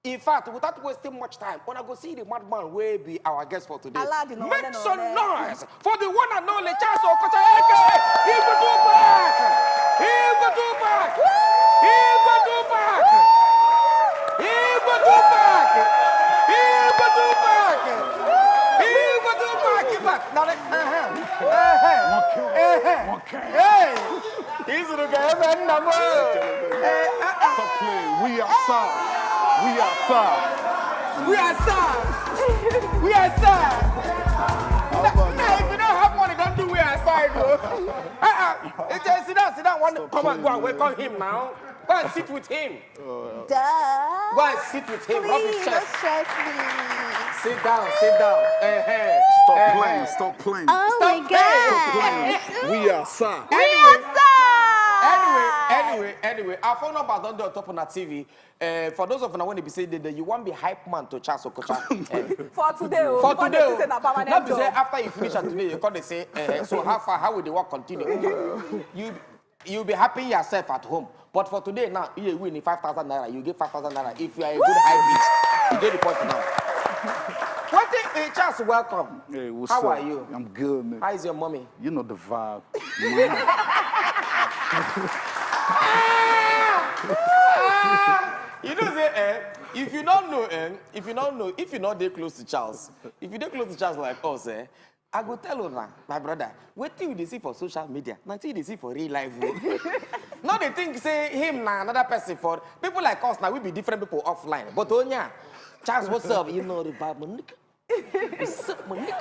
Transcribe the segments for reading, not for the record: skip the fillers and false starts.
In fact, without wasting much time, when I go see the madman will be our guest for today. Make some noise for the one and only Charles Okocha, aka Igwe 2pac! Igwe 2pac! Igwe 2pac! Igwe 2pac! Igwe 2pac! Igwe 2pac! Hey! He's the guy, man. Stop playing. We are sad. We are sad. We are sad. We are sad. Now, if you don't have money, don't do we are sad, bro. Sit down. Come on, go and welcome him now. Go and sit with him. Go and sit with him. Please, don't stress me. Sit down. Stop playing. Oh my God. We are sad. Anyway, our phone number is on the top of our TV. For those of you when they be saying that you want to be hype man to Charles Okocha. For today. Not to say after you finish and today you come to say, so how will the work continue? You'll be happy yourself at home. But for today now, you win 5,000 naira, you get 5,000 naira. If you are a good high beast, you get the point now. Charles, welcome. Hey, what's How up? are you? I'm good, man. How is your mommy? You know the vibe. You know, say, if you don't know, if you're not there close to Charles, if you're there close to Charles like us, I go tell you, my brother, what do you see for social media? Nothing you see for real life. Now they think, say, him, another person for people like us, now we be different people offline. But Charles, what's up? You know the vibe, man.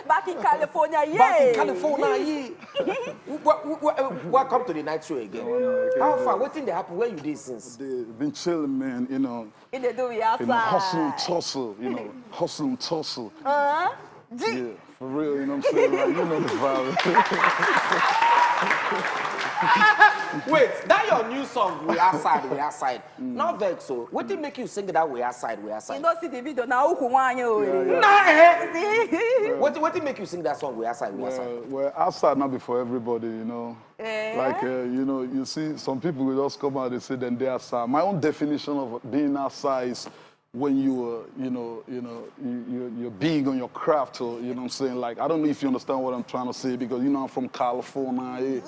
Back in California, yeah. Back in California, yeah. Welcome to the night show again. How far? What thing they happen? Where you did since? They've been chilling, man, you know. In the do outside. Hustle and tussle, you know. Hustle and tussle. Uh-huh. Yeah, for real, you know what I'm saying? Like, you know the vibe. Wait, that your new song, We Outside. Not vex so. What did make you sing that We Outside? You don't see the video now. What did make you sing that song, We Outside? Well, outside not be for everybody, you know. Like, you know, you see, some people will just come out and say, then they're outside. My own definition of being outside is when you're big on your craft, or, you know what I'm saying? Like, I don't know if you understand what I'm trying to say, because, you know, I'm from California, you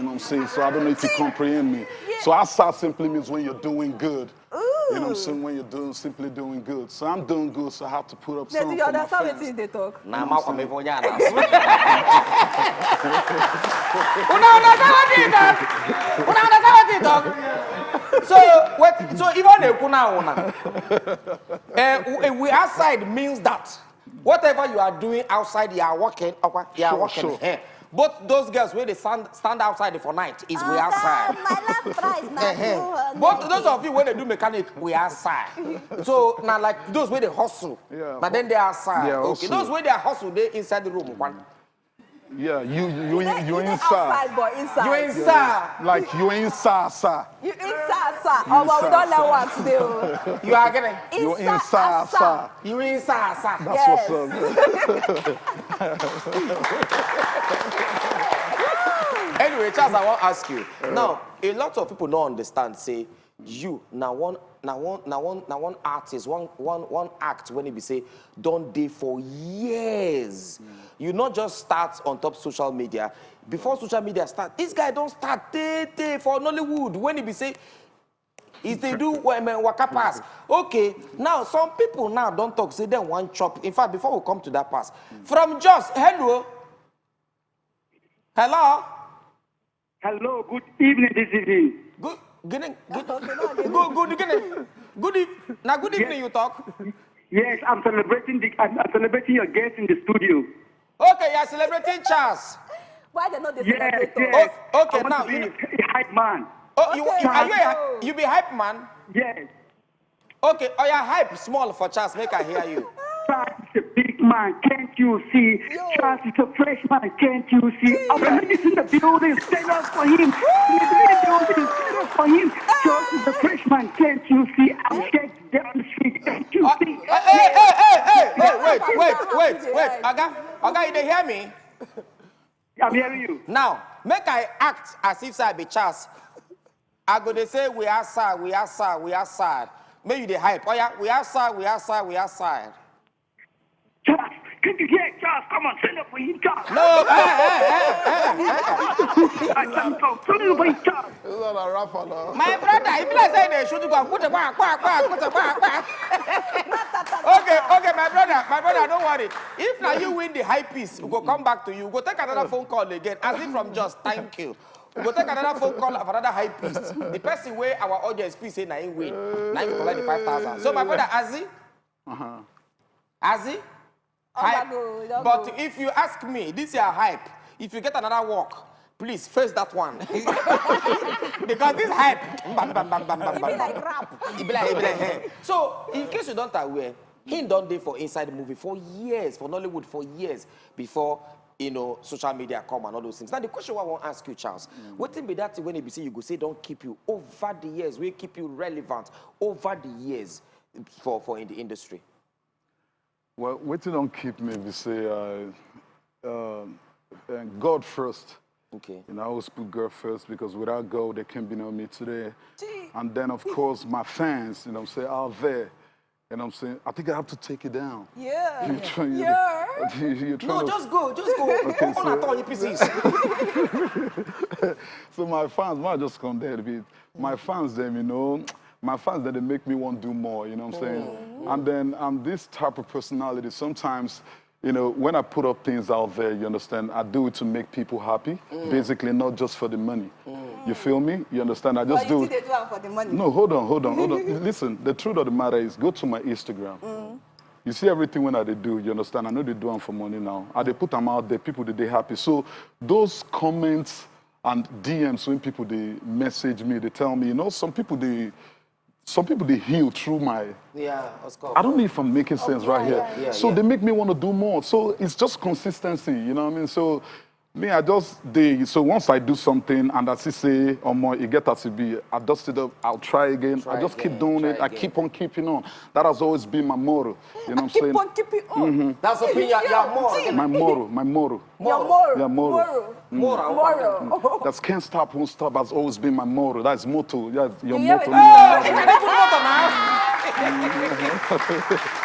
know what I'm saying? So I don't know if you comprehend me. So outside simply means when you're doing good. Ooh. You know what I'm saying? When you're simply doing good. So I'm doing good, so I have to put up Do something you for my understand fans. what they talk? Nah, I'm So even we outside means that whatever you are doing outside, you are working. Sure. But those girls where they stand outside for night is we outside. My last prize now. But those of you when they do mechanic, we outside. So now like those where they hustle, but then they outside. Yeah, okay, those where they hustle, they inside the room. Yeah, you inside. Outside, but inside. You inside. Like you inside, sir. You inside, sir. Oh, well, we don't know what to do. You are getting. You inside, sir. You inside, sir. That's what's up. Anyway, Charles, I want to ask you. Now, a lot of people don't understand. Say, you now one artist, one act when it be say don't dey for years. You not just start on top social media. Before social media start, this guy don't start for Nollywood. When it be say, if they do waka pass. Okay, now some people now don't talk. Say them one chop. In fact, before we come to that pass, from Just hello. Hello, good evening this evening. Good evening. Good evening, you talk. Yes, I'm celebrating your guest in the studio. Okay, you're celebrating Charles. Why they not the Yes, celebrator? yes. Okay, I want now to be you know. a hype man. Oh, Okay. you be hype man? Yes. Okay, oh, you're hype small for Charles, make I hear you. Charles is a big man, can't you see? Charles is a fresh man, can't you see? I'm in the building, stand up for him. Charles is a fresh man, can't you see? I'm dead down the street, can't you see? Hey, wait. Oga, you dey hear me? I'm hearing you. Now, make I act as if I be Charles. I go to say we are sad. Make you the hype. Oh yeah, we outside. Charles, can you hear Charles? Come on, stand up for him, Charles. No, Stand up for him, Charles. It's not a rapper now. my brother, he play say they should go. Put a quack. Okay, my brother, don't worry. If now you win the high piece, we go come back to you. We go take another phone call again. As if from just thank you. We go take another phone call of another high piece. The person where our audience please say now he win. Now you collect the 5,000. So my brother, Azzy. Hype. But if you ask me, this is a hype. If you get another walk, please face that one. Because this hype. Bam, bam, bam, bam, bam, It be bam, like bam. rap. It be like, hey. So, in case you don't aware, he done there for inside the movie for years, for Nollywood for years before, social media come and all those things. Now, the question I want to ask you, Charles, what thing be that when you say you go say don't keep you over the years, will keep you relevant over the years for in the industry? Well, what you don't keep me, we say, God first. Okay. I always put God first because without God, there can't be no me today. Gee. And then, of course, my fans, out there. I think I have to take it down. Yeah. You're trying, No, just go. Okay, On a ton, pieces. So my fans, might just come there a bit. My fans, them, my fans, that they make me want to do more, you know what I'm saying? And then I'm this type of personality. Sometimes, when I put up things out there, you understand, I do it to make people happy, basically not just for the money. You feel me? You understand? I just But do you it. see they do it for the money. No, hold on. Listen, the truth of the matter is, go to my Instagram. You see everything when I do, you understand? I know they do them for money now. And they put them out there, people that they happy. So those comments and DMs when people they message me, they tell me, some people they heal through my. Yeah, of course. I don't know if I'm making sense right here. Yeah, so they make me want to do more. So it's just consistency, you know what I mean? So me, so once I do something and I say, more, it get to be, I dust it up, I'll try again. I just keep doing it. I keep on keeping on. That has always been my motto. You know what I'm saying? Keep on keeping on. That's what your more. My motto. Your moro. Yeah, moro. Moro. That can't stop, won't stop has always been my motto. That's motto. That's your You hear motto. it? Oh, you can put motto now.